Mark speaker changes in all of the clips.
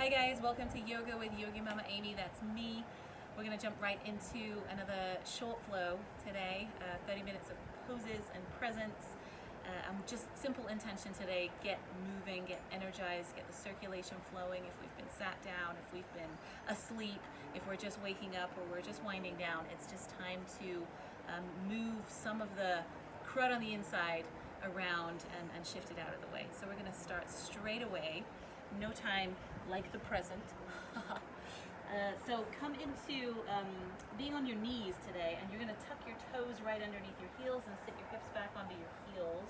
Speaker 1: Hi guys, welcome to Yoga with Yogi Mama Amy. That's me. We're going to jump right into another short flow today, 30 minutes of poses and presence. Just simple intention today, get moving, get energized, get the circulation flowing if we've been sat down, if we've been asleep, if we're just waking up or we're just winding down. It's just time to move some of the crud on the inside around and shift it out of the way. So we're going to start straight away. No time like the present. So come into being on your knees today, and you're going to tuck your toes right underneath your heels and sit your hips back onto your heels.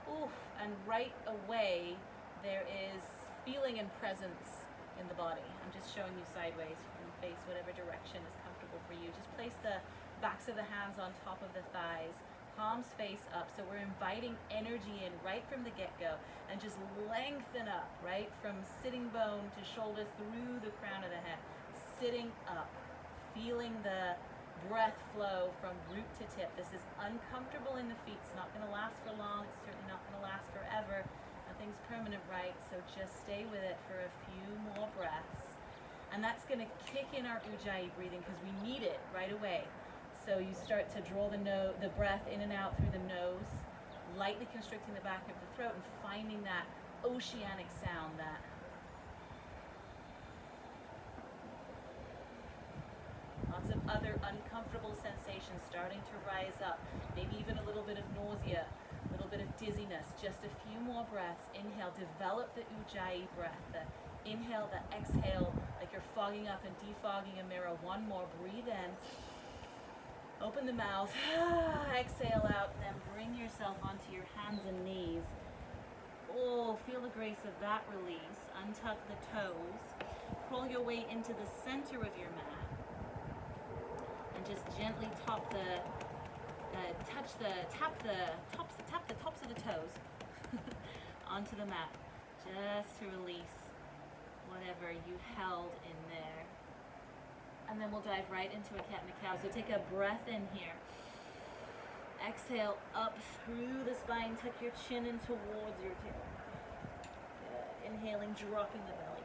Speaker 1: Ooh, and right away there is feeling and presence in the body. I'm just showing you sideways. You can face whatever direction is comfortable for you. Just place the backs of the hands on top of the thighs. Palms face up, so we're inviting energy in right from the get-go, and just lengthen up, right, from sitting bone to shoulders through the crown of the head. Sitting up, feeling the breath flow from root to tip. This is uncomfortable in the feet. It's not going to last for long. It's certainly not going to last forever. Nothing's permanent, right? So just stay with it for a few more breaths. And that's going to kick in our Ujjayi breathing because we need it right away. So you start to draw the breath in and out through the nose, lightly constricting the back of the throat and finding that oceanic sound, that lots of other uncomfortable sensations starting to rise up, maybe even a little bit of nausea, a little bit of dizziness. Just a few more breaths. Inhale, develop the Ujjayi breath, the inhale, the exhale, like you're fogging up and defogging a mirror. One more, breathe in. Open the mouth, exhale out, and then bring yourself onto your hands and knees. Oh, feel the grace of that release. Untuck the toes. Crawl your way into the center of your mat. And just gently tap the tops of the toes onto the mat. Just to release whatever you held in there. And then we'll dive right into a cat and a cow. So take a breath in here. Exhale up through the spine. Tuck your chin in towards your tail. Good. Inhaling, dropping the belly.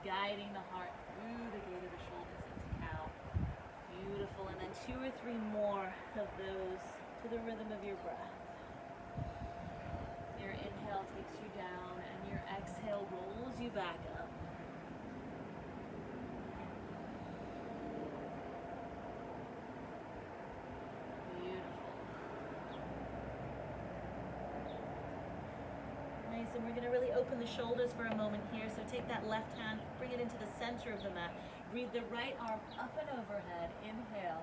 Speaker 1: Guiding the heart through the gate of the shoulders into cow. Beautiful. And then 2 or 3 more of those to the rhythm of your breath. Your inhale takes you down and your exhale rolls you back up. And we're going to really open the shoulders for a moment here. So take that left hand, bring it into the center of the mat. Breathe the right arm up and overhead. Inhale.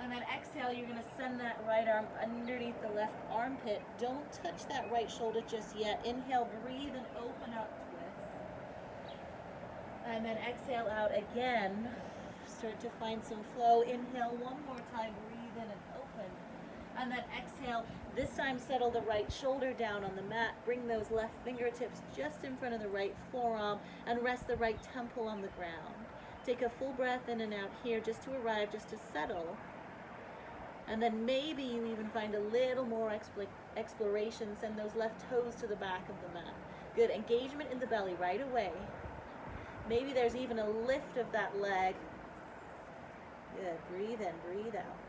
Speaker 1: And then exhale, you're going to send that right arm underneath the left armpit. Don't touch that right shoulder just yet. Inhale, breathe and open up, twist. And then exhale out again. Start to find some flow. Inhale one more time, breathe in and open. And then exhale, this time settle the right shoulder down on the mat. Bring those left fingertips just in front of the right forearm and rest the right temple on the ground. Take a full breath in and out here just to arrive, just to settle. And then maybe you even find a little more exploration. Send those left toes to the back of the mat. Good, engagement in the belly right away. Maybe there's even a lift of that leg. Good, breathe in, breathe out.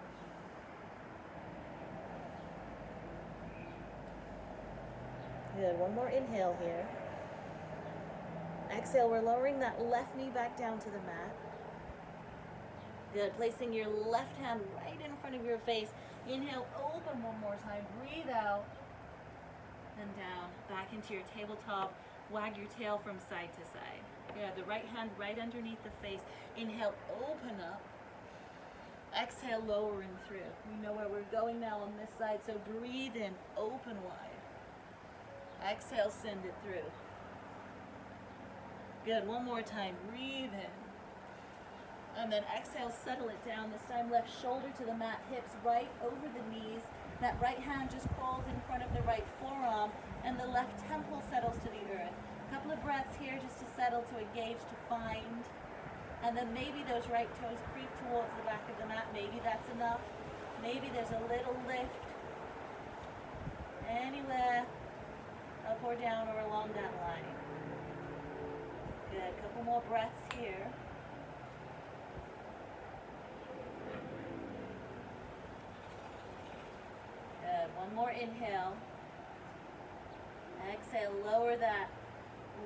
Speaker 1: Good, one more inhale here. Exhale, we're lowering that left knee back down to the mat. Good, placing your left hand right in front of your face. Inhale, open one more time, breathe out. Then down, back into your tabletop. Wag your tail from side to side. Good, the right hand right underneath the face. Inhale, open up. Exhale, lowering through. We know where we're going now on this side, so breathe in, open wide. Exhale, send it through. Good, one more time, breathe in. And then exhale, settle it down. This time left shoulder to the mat, hips right over the knees. That right hand just crawls in front of the right forearm and the left temple settles to the earth. A couple of breaths here just to settle, to engage, to find. And then maybe those right toes creep towards the back of the mat. Maybe that's enough. Maybe there's a little lift. Anywhere. Up or down or along that line. Good. Couple more breaths here. Good. One more inhale. Exhale, lower that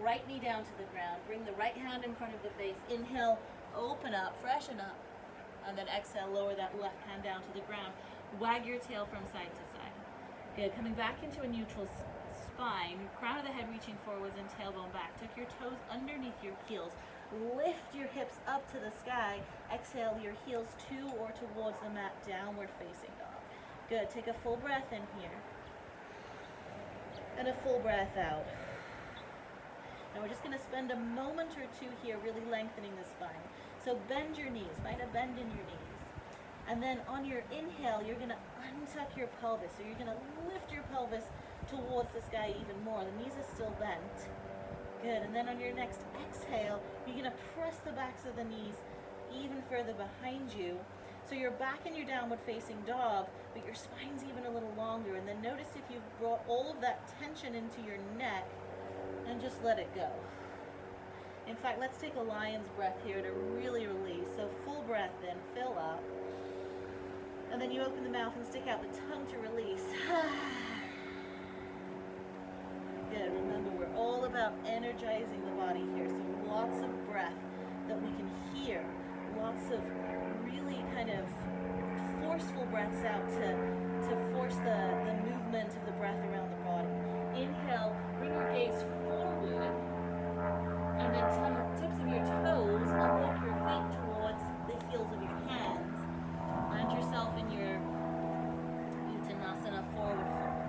Speaker 1: right knee down to the ground. Bring the right hand in front of the face. Inhale, open up, freshen up. And then exhale, lower that left hand down to the ground. Wag your tail from side to side. Good. Coming back into a neutral spine. Crown of the head reaching forwards and tailbone back. Tuck your toes underneath your heels. Lift your hips up to the sky. Exhale your heels to or towards the mat, downward facing dog. Good. Take a full breath in here. And a full breath out. Now we're just going to spend a moment or two here really lengthening the spine. So bend your knees. Find a bend in your knees. And then on your inhale, you're going to untuck your pelvis. So you're going to lift your pelvis towards the sky even more. The knees are still bent. Good. And then on your next exhale, you're going to press the backs of the knees even further behind you. So you're back in your downward facing dog, but your spine's even a little longer. And then notice if you've brought all of that tension into your neck and just let it go. In fact, let's take a lion's breath here to really release. So full breath in, fill up. And then you open the mouth and stick out the tongue to release. Good. Remember, we're all about energizing the body here. So lots of breath that we can hear. Lots of really kind of forceful breaths out to force the movement of the breath around the body. Inhale, bring your gaze forward, and then tips of your toes, unlock your feet towards the heels of your hands. Land yourself in your Uttanasana, forward fold.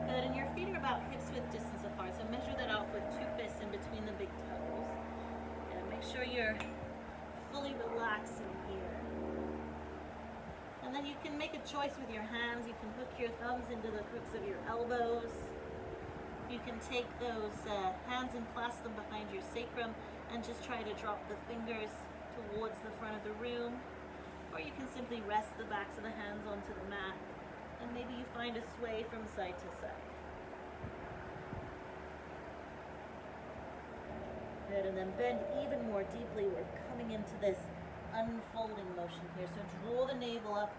Speaker 1: Good, and your feet are about hips width distance apart, so measure that out with 2 fists in between the big toes. And make sure you're fully relaxed in here. And then you can make a choice with your hands. You can hook your thumbs into the crooks of your elbows. You can take those hands and clasp them behind your sacrum and just try to drop the fingers towards the front of the room. Or you can simply rest the backs of the hands onto the mat and maybe you find a sway from side to side. Good, and then bend even more deeply. We're coming into this unfolding motion here. So draw the navel up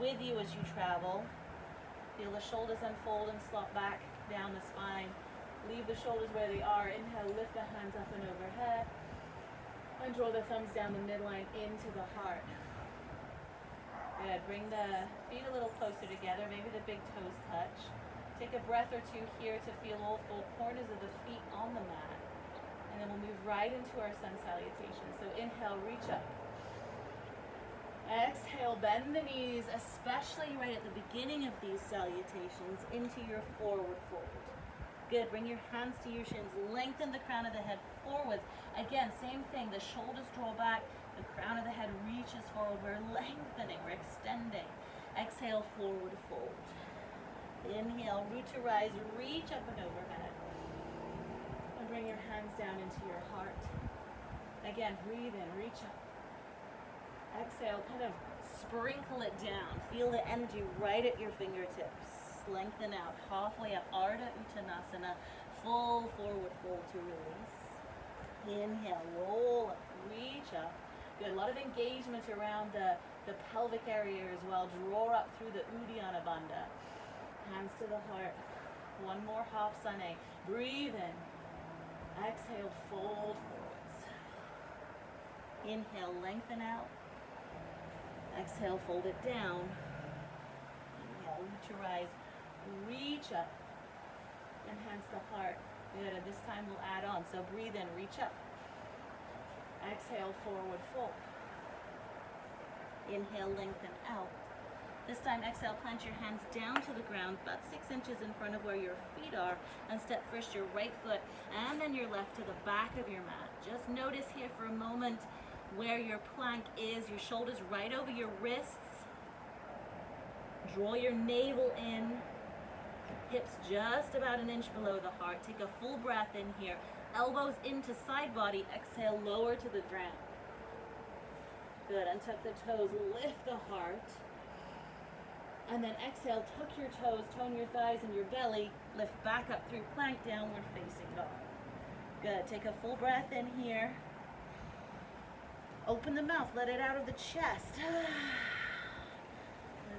Speaker 1: with you as you travel. Feel the shoulders unfold and slot back down the spine. Leave the shoulders where they are. Inhale, lift the hands up and overhead. And draw the thumbs down the midline into the heart. Good. Bring the feet a little closer together. Maybe the big toes touch. Take a breath or two here to feel all 4 corners of the feet on the mat. And then we'll move right into our sun salutation. So inhale, reach up. Exhale, bend the knees, especially right at the beginning of these salutations, into your forward fold. Good. Bring your hands to your shins. Lengthen the crown of the head forwards. Again, same thing. The shoulders draw back. The crown of the head reaches forward. We're lengthening. We're extending. Exhale, forward fold. Inhale, root to rise. Reach up and overhead. And bring your hands down into your heart. Again, breathe in. Reach up. Exhale, kind of sprinkle it down. Feel the energy right at your fingertips. Lengthen out, halfway up, Ardha Uttanasana, full forward fold to release. Inhale, roll up, reach up. Good, a lot of engagement around the pelvic area as well. Draw up through the Uddiyana Bandha. Hands to the heart. One more half sunny. Breathe in. Exhale, fold forwards. Inhale, lengthen out. Exhale, fold it down. Inhale, root to rise. Reach up. And hands to heart. Good, and this time we'll add on. So breathe in, reach up. Exhale, forward fold. Inhale, lengthen out. This time, exhale, plant your hands down to the ground, about 6 inches in front of where your feet are, and step first your right foot and then your left to the back of your mat. Just notice here for a moment where your plank is, your shoulders right over your wrists. Draw your navel in, hips just about an inch below the heart. Take a full breath in here. Elbows into side body, exhale, lower to the ground. Good, untuck the toes, lift the heart. And then exhale, tuck your toes, tone your thighs and your belly, lift back up through plank, downward facing dog. Good, take a full breath in here. Open the mouth, let it out of the chest. There's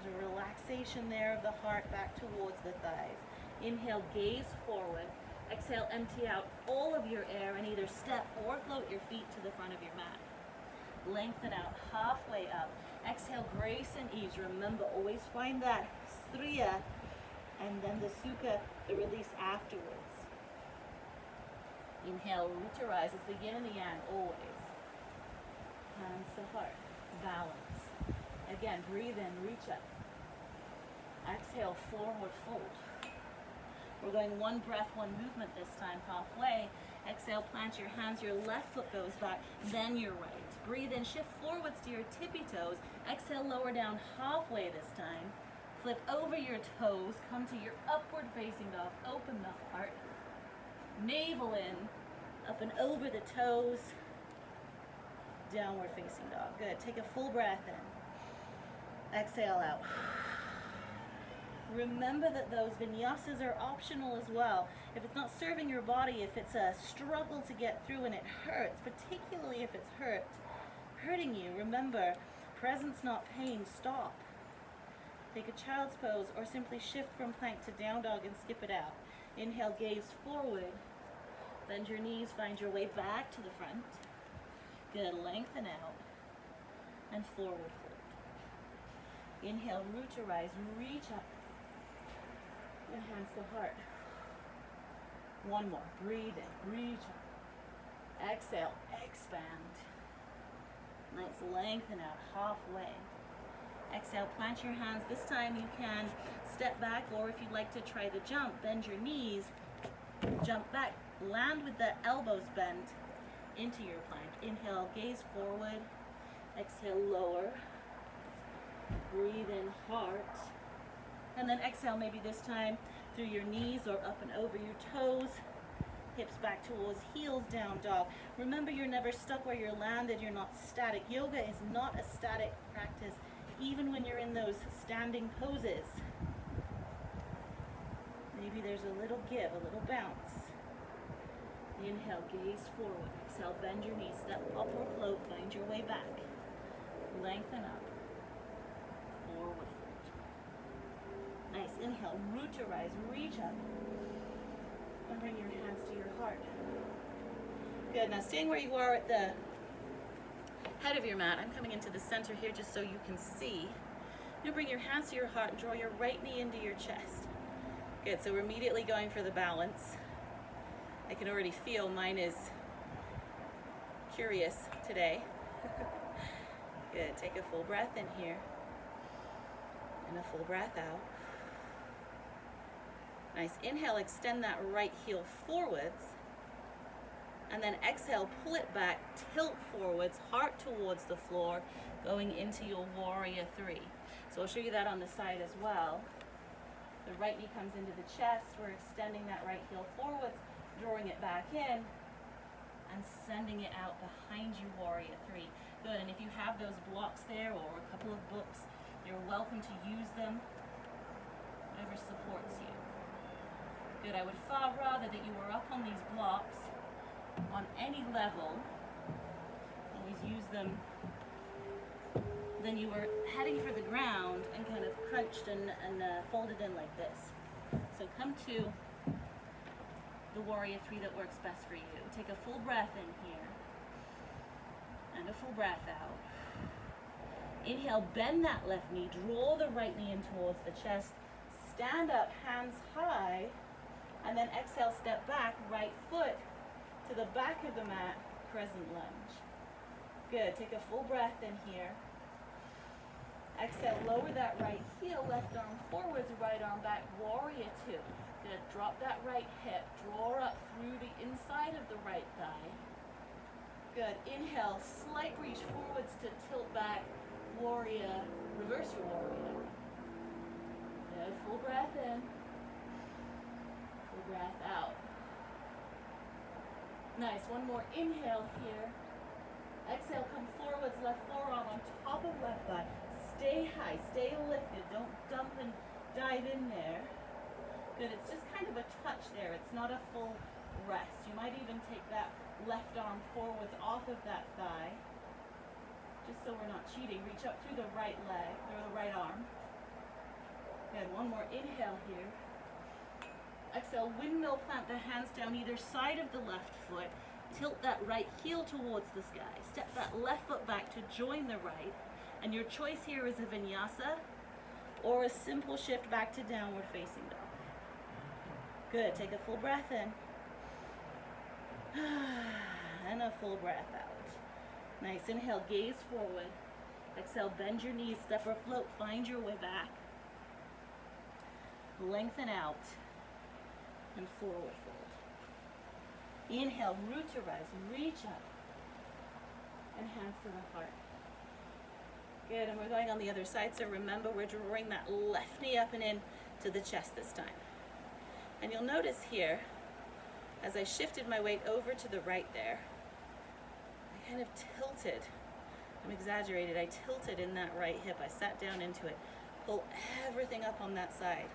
Speaker 1: a relaxation there of the heart back towards the thighs. Inhale, gaze forward. Exhale, empty out all of your air and either step or float your feet to the front of your mat. Lengthen out halfway up. Exhale, grace and ease. Remember, always find that striya and then the sukha, the release afterwards. Inhale, root to rise. It's the yin and the yang, always. Hands to heart. Balance. Again, breathe in, reach up. Exhale, forward fold. We're going one breath, one movement this time, halfway. Exhale, plant your hands, your left foot goes back, then your right. Breathe in, shift forwards to your tippy toes. Exhale, lower down halfway this time. Flip over your toes, come to your upward facing dog, open the heart. Navel in, up and over the toes. Downward facing dog, good. Take a full breath in. Exhale out. Remember that those vinyasas are optional as well. If it's not serving your body, if it's a struggle to get through and it hurts, particularly if it's hurting you, remember, presence not pain, stop. Take a child's pose or simply shift from plank to down dog and skip it out. Inhale, gaze forward. Bend your knees, find your way back to the front. Good, lengthen out and forward fold. Inhale, root to rise, reach up. Your hands to heart. One more. Breathe in. Reach up. Exhale. Expand. Nice. Lengthen out halfway. Exhale. Plant your hands. This time you can step back, or if you'd like to try the jump, bend your knees. Jump back. Land with the elbows bent into your plank. Inhale. Gaze forward. Exhale. Lower. Breathe in. Heart. And then exhale, maybe this time through your knees or up and over your toes. Hips back towards heels, down dog. Remember, you're never stuck where you're landed. You're not static. Yoga is not a static practice, even when you're in those standing poses. Maybe there's a little give, a little bounce. Inhale, gaze forward. Exhale, bend your knees, step up or float, find your way back. Lengthen up. Forward. Nice. Inhale, root to rise, reach up. And bring your hands to your heart. Good. Now staying where you are at the head of your mat, I'm coming into the center here just so you can see. Now bring your hands to your heart and draw your right knee into your chest. Good. So we're immediately going for the balance. I can already feel mine is curious today. Good. Take a full breath in here. And a full breath out. Nice. Inhale, extend that right heel forwards. And then exhale, pull it back, tilt forwards, heart towards the floor, going into your warrior three. So I'll show you that on the side as well. The right knee comes into the chest. We're extending that right heel forwards, drawing it back in, and sending it out behind you, warrior three. Good. And if you have those blocks there or a couple of books, you're welcome to use them, whatever supports you. Good. I would far rather that you were up on these blocks on any level, always use them, than you were heading for the ground and kind of crunched and folded in like this. So come to the warrior three that works best for you. Take a full breath in here and a full breath out. Inhale, bend that left knee, draw the right knee in towards the chest, stand up, hands high, and then exhale, step back, right foot to the back of the mat, crescent lunge. Good, take a full breath in here. Exhale, lower that right heel, left arm forwards, right arm back, warrior two. Good, drop that right hip, draw up through the inside of the right thigh. Good, inhale, slight reach forwards to tilt back, warrior, reverse your warrior. Good, full breath in, full breath out. Nice, one more inhale here. Exhale, come forwards, left forearm on top of left thigh. Stay high, stay lifted, don't dump and dive in there. Good, it's just kind of a touch there. It's not a full rest. You might even take that left arm forwards off of that thigh, just so we're not cheating. Reach up through the right leg, or the right arm. Good, one more inhale here. Exhale, windmill plant the hands down either side of the left foot. Tilt that right heel towards the sky. Step that left foot back to join the right. And your choice here is a vinyasa or a simple shift back to downward facing dog. Good, take a full breath in. And a full breath out. Nice, inhale, gaze forward. Exhale, bend your knees, step or float, find your way back. Lengthen out and forward fold. Inhale, root to rise, reach up, and hands to the heart. Good, and we're going on the other side, so remember we're drawing that left knee up and in to the chest this time. And you'll notice here, as I shifted my weight over to the right there, I kind of tilted. I'm exaggerated, I tilted in that right hip. I sat down into it. Pull everything up on that side.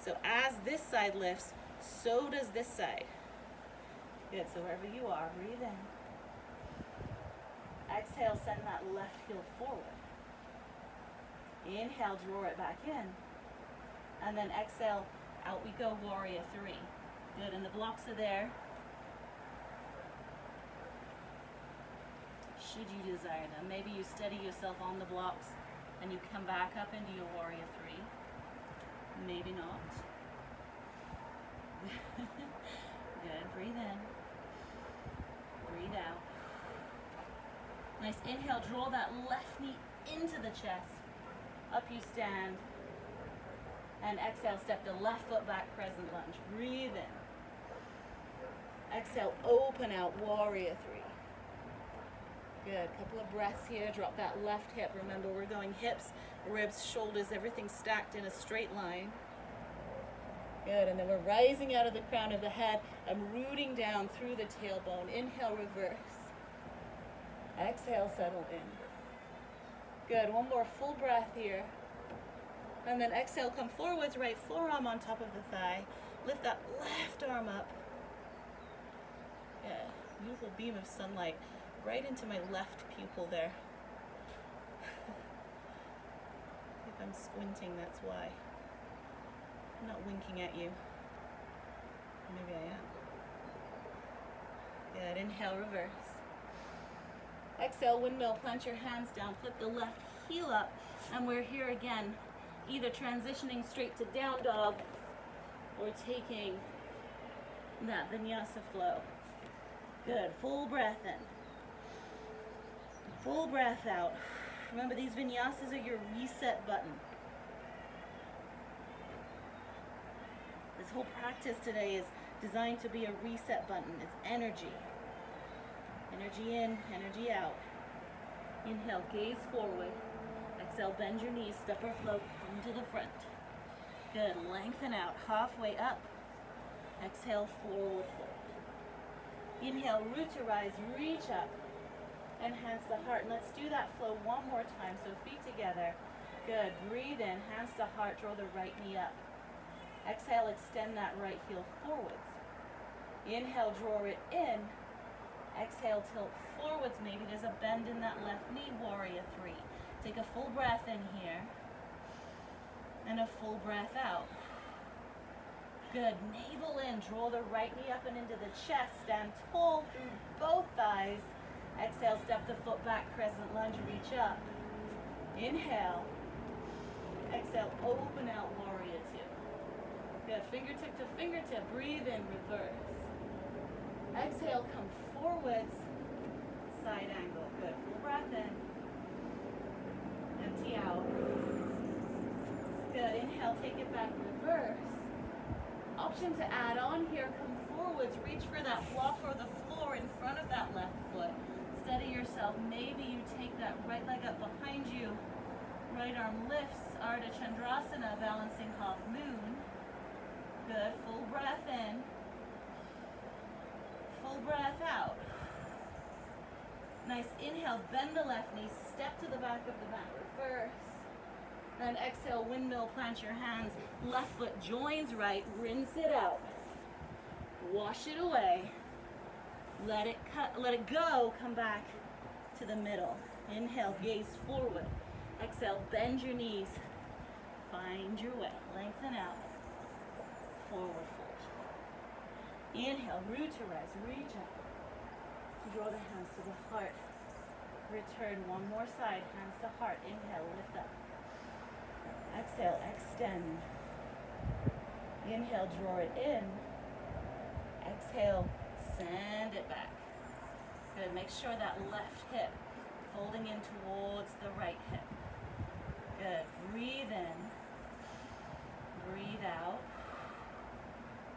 Speaker 1: So as this side lifts, so does this side. Good, so wherever you are, breathe in. Exhale, send that left heel forward. Inhale, draw it back in. And then exhale, out we go, warrior three. Good, and the blocks are there. Should you desire them. Maybe you steady yourself on the blocks and you come back up into your warrior three. Maybe not. Good, breathe in. Breathe out. Nice, inhale, draw that left knee into the chest. Up you stand. And exhale, step the left foot back, crescent lunge. Breathe in. Exhale, open out, warrior three. Good, couple of breaths here. Drop that left hip. Remember, we're going hips, ribs, shoulders, everything stacked in a straight line. Good, and then we're rising out of the crown of the head and rooting down through the tailbone. Inhale, reverse. Exhale, settle in. Good, one more full breath here. And then exhale, come forwards, right forearm on top of the thigh. Lift that left arm up. Yeah, beautiful beam of sunlight right into my left pupil there. If I'm squinting, that's why. I'm not winking at you. Maybe I am. Good, inhale, reverse. Exhale, windmill, plant your hands down, flip the left heel up, and we're here again, either transitioning straight to down dog or taking that vinyasa flow. Good, full breath in. Full breath out. Remember, these vinyasas are your reset button. This whole practice today is designed to be a reset button. It's energy. Energy in, energy out. Inhale, gaze forward. Exhale, bend your knees, step or float into the front. Good, lengthen out, halfway up. Exhale, forward fold. Inhale, root to rise, reach up. And hands to heart. And let's do that flow one more time. So feet together. Good. Breathe in. Hands to heart. Draw the right knee up. Exhale. Extend that right heel forwards. Inhale. Draw it in. Exhale. Tilt forwards. Maybe there's a bend in that left knee. Warrior three. Take a full breath in here. And a full breath out. Good. Navel in. Draw the right knee up and into the chest. Stand tall through both thighs. Exhale, step the foot back, crescent lunge, reach up. Inhale. Exhale, open out, warrior two. Good, fingertip to fingertip, breathe in, reverse. Exhale, come forwards, side angle. Good, full breath in. Empty out. Good, inhale, take it back, reverse. Option to add on here, come forwards, reach for that block or the floor in front of that left foot. Steady yourself. Maybe you take that right leg up behind you. Right arm lifts, Ardha Chandrasana, balancing half moon. Good, full breath in. Full breath out. Nice, inhale, bend the left knee, step to the back of the mat, reverse. Then exhale, windmill, plant your hands. Left foot joins right, rinse it out. Wash it away. Let it go, come back to the middle. Inhale, gaze forward. Exhale, bend your knees. Find your way, lengthen out. Forward fold. Inhale, root to rise, reach up. Draw the hands to the heart. Return one more side, hands to heart. Inhale, lift up. Exhale, extend. Inhale, draw it in. Exhale, send it back. Good, make sure that left hip folding in towards the right hip. Good, breathe in, breathe out.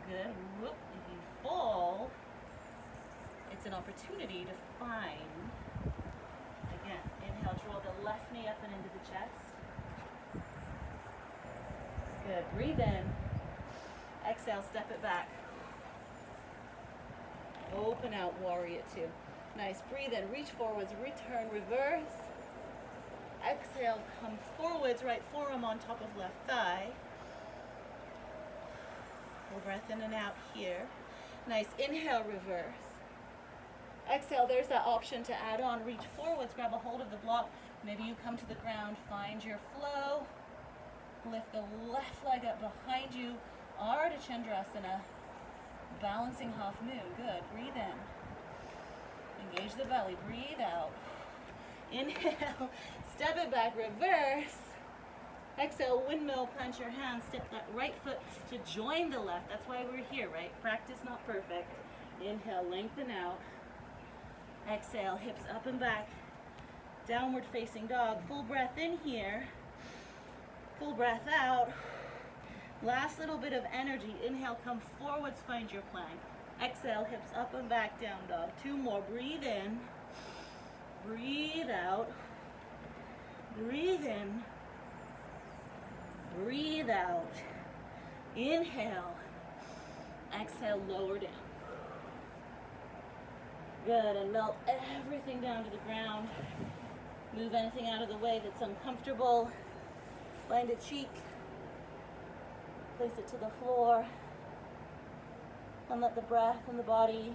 Speaker 1: Good, whoop, if you fall, it's an opportunity to find. Again, inhale, draw the left knee up and into the chest. Good, breathe in. Exhale, step it back. Open out, warrior two. Nice, breathe in, reach forwards, return, reverse. Exhale, come forwards, right forearm on top of left thigh. Full breath in and out here. Nice, inhale, reverse. Exhale, there's that option to add on, reach forwards, grab a hold of the block. Maybe you come to the ground, find your flow. Lift the left leg up behind you, Ardha Chandrasana. Balancing half moon, good, breathe in. Engage the belly, breathe out. Inhale, step it back, reverse. Exhale, windmill, plant your hands, step that right foot to join the left. That's why we're here, right? Practice, not perfect. Inhale, lengthen out. Exhale, hips up and back. Downward facing dog. Full breath in here. Full breath out. Last little bit of energy. Inhale, come forwards, find your plank. Exhale, hips up and back, down dog. Two more. Breathe in. Breathe out. Breathe in. Breathe out. Inhale. Exhale, lower down. Good, and melt everything down to the ground. Move anything out of the way that's uncomfortable. Find a cheek. Place it to the floor. And let the breath and the body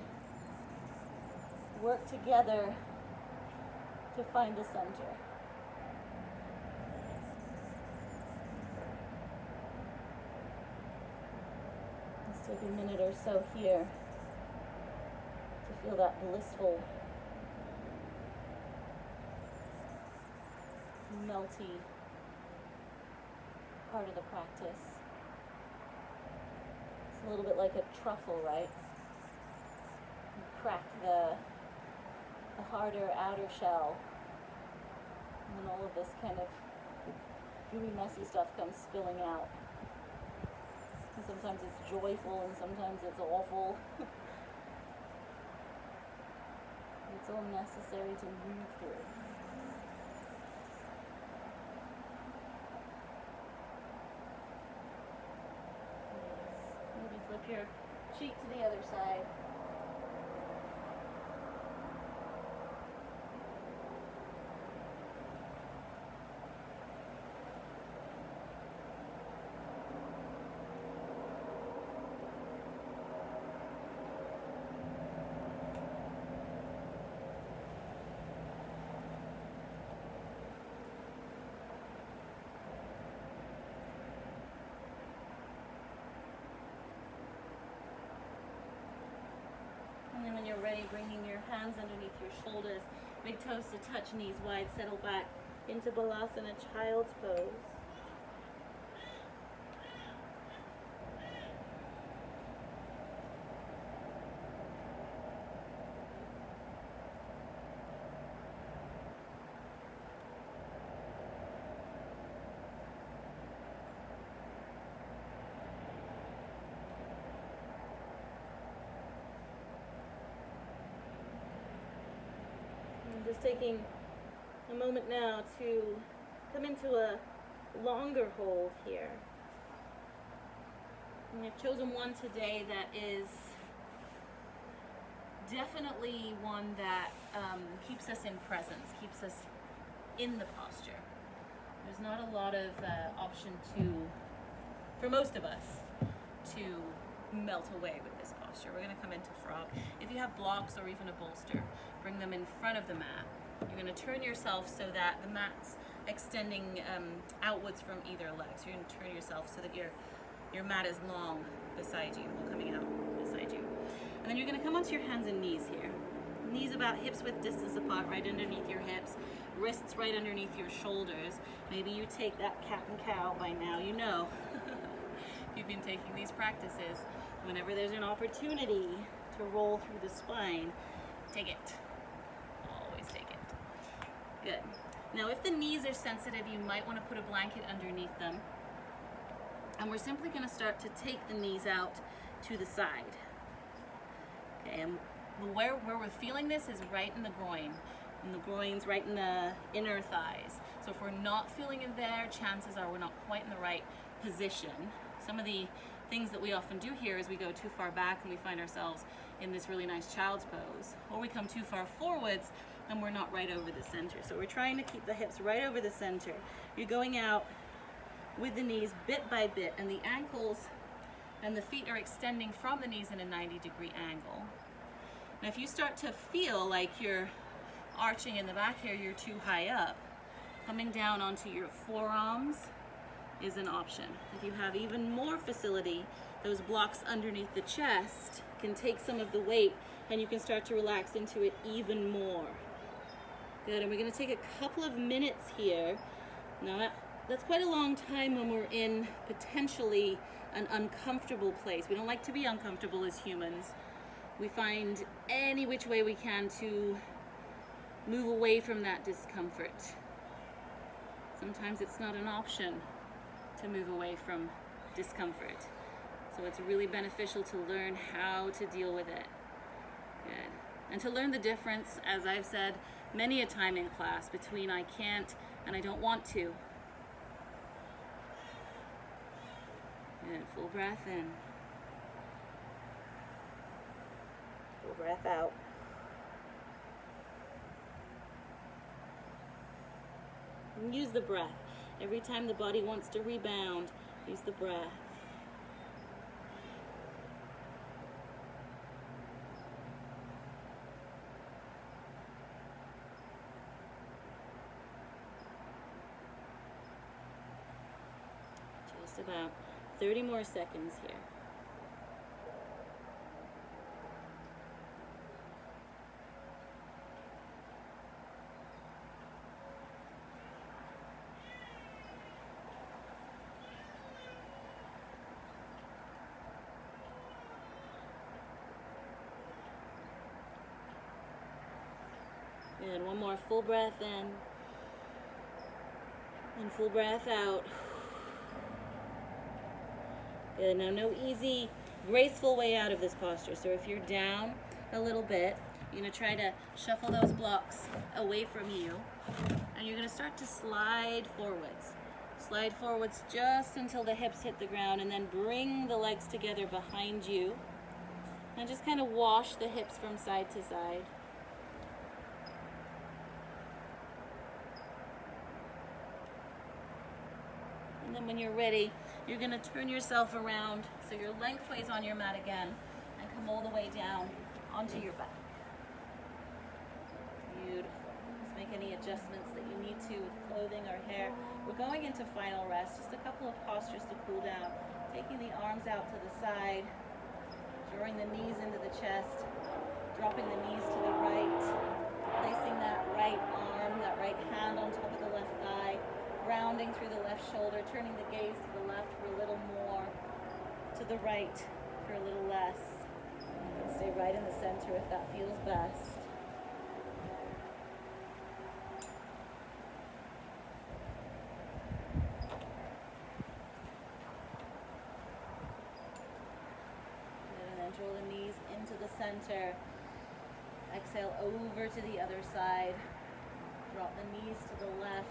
Speaker 1: work together to find the center. Let's take a minute or so here to feel that blissful, melty part of the practice. It's a little bit like a truffle, right? You crack the harder outer shell, and then all of this kind of gooey, messy stuff comes spilling out. And sometimes it's joyful and sometimes it's awful. It's all necessary to move through. Maybe flip your cheek to the other side. And then when you're ready, bringing your hands underneath your shoulders, big toes to touch, knees wide, settle back into Balasana, child's pose. Just taking a moment now to come into a longer hold here. And I've chosen one today that is definitely one that keeps us in presence, keeps us in the posture. There's not a lot of option to, for most of us, to melt away with this posture. posture. We're gonna come into frog. If you have blocks or even a bolster, bring them in front of the mat. You're gonna turn yourself so that the mat's extending outwards from either leg. So you're gonna turn yourself so that your mat is long beside you, or coming out beside you. And then you're gonna come onto your hands and knees here. Knees about hips width distance apart, right underneath your hips. Wrists right underneath your shoulders. Maybe you take that cat and cow by now, you know. You've been taking these practices. Whenever there's an opportunity to roll through the spine, take it. Always take it. Good. Now if the knees are sensitive, you might want to put a blanket underneath them. And we're simply going to start to take the knees out to the side. Okay, and where we're feeling this is right in the groin. And the groin's right in the inner thighs. So if we're not feeling it there, chances are we're not quite in the right position. Some of the things that we often do here is we go too far back and we find ourselves in this really nice child's pose. Or we come too far forwards and we're not right over the center. So we're trying to keep the hips right over the center. You're going out with the knees bit by bit, and the ankles and the feet are extending from the knees in a 90-degree angle. Now if you start to feel like you're arching in the back here, you're too high up, coming down onto your forearms is an option. If you have even more facility, those blocks underneath the chest can take some of the weight and you can start to relax into it even more. Good, and we're going to take a couple of minutes here. Now that's quite a long time when we're in potentially an uncomfortable place. We don't like to be uncomfortable as humans. We find any which way we can to move away from that discomfort. Sometimes it's not an option to move away from discomfort. So it's really beneficial to learn how to deal with it. Good. And to learn the difference, as I've said many a time in class, between I can't and I don't want to. Good. Full breath in. Full breath out. And use the breath. Every time the body wants to rebound, use the breath. Just about 30 more seconds here. Good, one more full breath in, and full breath out. Good, now no easy, graceful way out of this posture. So if you're down a little bit, you're gonna try to shuffle those blocks away from you, and you're gonna start to slide forwards. Slide forwards just until the hips hit the ground, and then bring the legs together behind you, and just kind of wash the hips from side to side. And then when you're ready, you're going to turn yourself around so you're lengthways on your mat again and come all the way down onto your back. Beautiful. Just make any adjustments that you need to with clothing or hair. We're going into final rest, just a couple of postures to cool down. Taking the arms out to the side, drawing the knees into the chest, dropping the knees to the right, placing that right arm, that right hand on top of the left thigh, rounding through the left shoulder, turning the gaze to the left for a little more, to the right for a little less. And stay right in the center if that feels best. Good, and then draw the knees into the center. Exhale over to the other side. Drop the knees to the left.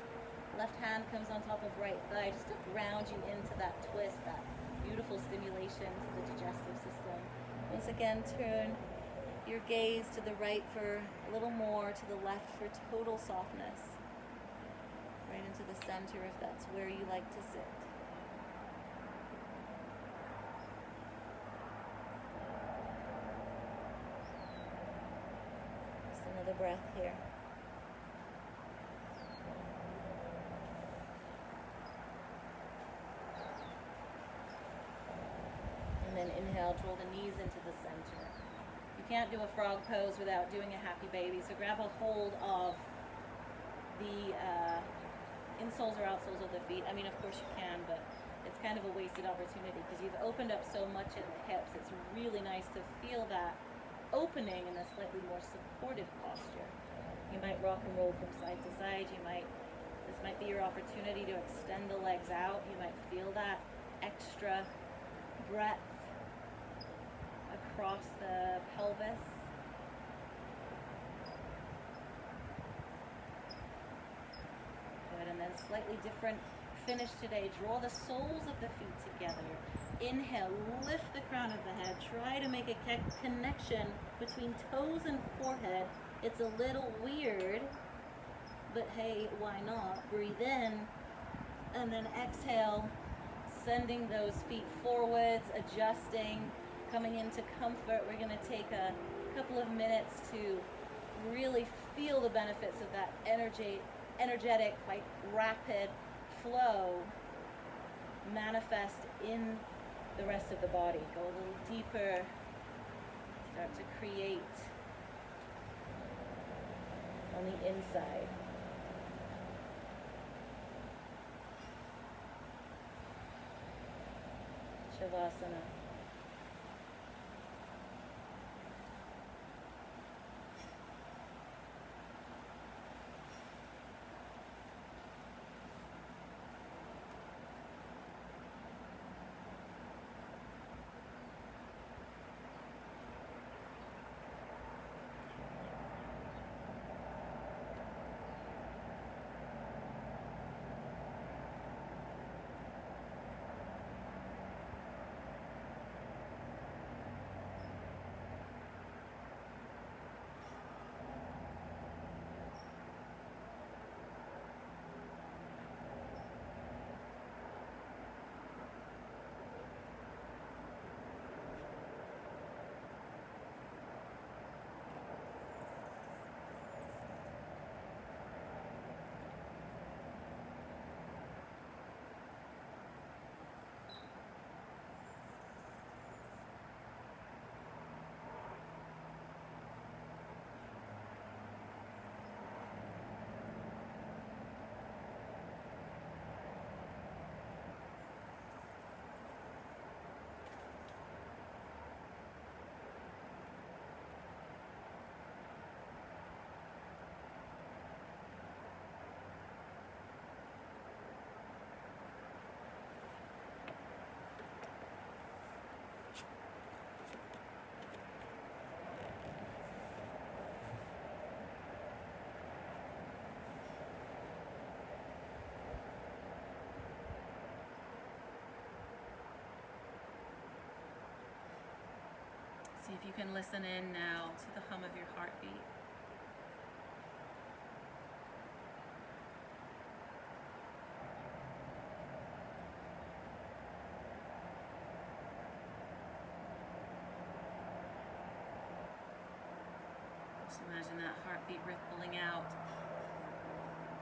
Speaker 1: Left hand comes on top of right thigh, just to ground you into that twist, that beautiful stimulation to the digestive system. Once again, turn your gaze to the right for a little more, to the left for total softness. Right into the center if that's where you like to sit. the breath here. And then inhale, draw the knees into the center. You can't do a frog pose without doing a happy baby, so grab a hold of the insoles or outsoles of the feet. I mean, of course you can, but it's kind of a wasted opportunity because you've opened up so much in the hips. It's really nice to feel that opening in a slightly more supported posture. You might rock and roll from side to side. This might be your opportunity to extend the legs out. You might feel that extra breadth across the pelvis. Good, and then slightly different finish today. Draw the soles of the feet together. Inhale, lift the crown of the head. Try to make a connection between toes and forehead. It's a little weird, but hey, why not? Breathe in, and then exhale, sending those feet forwards, adjusting, coming into comfort. We're going to take a couple of minutes to really feel the benefits of that energetic, quite rapid flow manifest in the rest of the body. Go a little deeper, start to create on the inside. Shavasana. See if you can listen in now to the hum of your heartbeat. Just imagine that heartbeat rippling out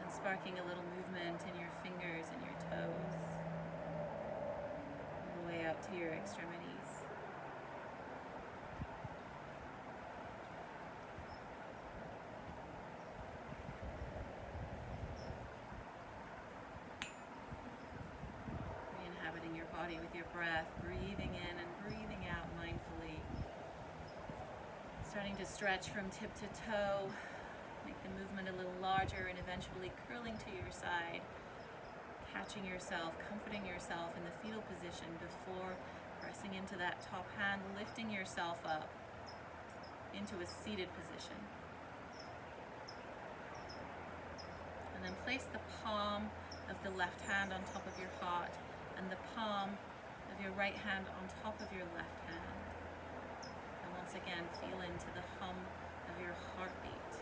Speaker 1: and sparking a little movement in your fingers and your toes, all the way out to your extremities. Re-inhabiting your body with your breath, breathing in and breathing out mindfully. Starting to stretch from tip to toe, make the movement a little larger and eventually curling to your side, catching yourself, comforting yourself in the fetal position before pressing into that top hand, lifting yourself up into a seated position. And then place the palm of the left hand on top of your heart and the palm of your right hand on top of your left hand. Once again, feel into the hum of your heartbeat.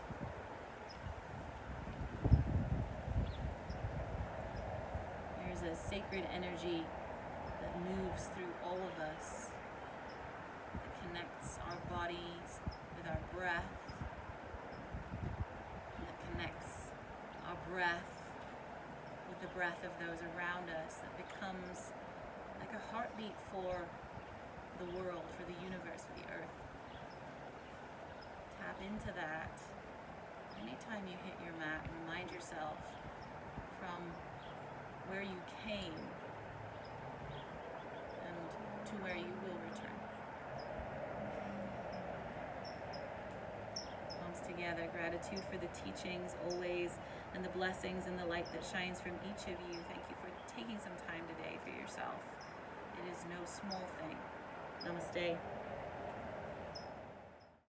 Speaker 1: There's a sacred energy that moves through all of us, that connects our bodies with our breath, breath with the breath of those around us that becomes like a heartbeat for the world, for the universe, for the earth. Tap into that. Anytime you hit your mat, remind yourself from where you came and to where you will return. Palms together, gratitude for the teachings always and the blessings and the light that shines from each of you. Thank you for taking some time today for yourself. It is no small thing. Namaste.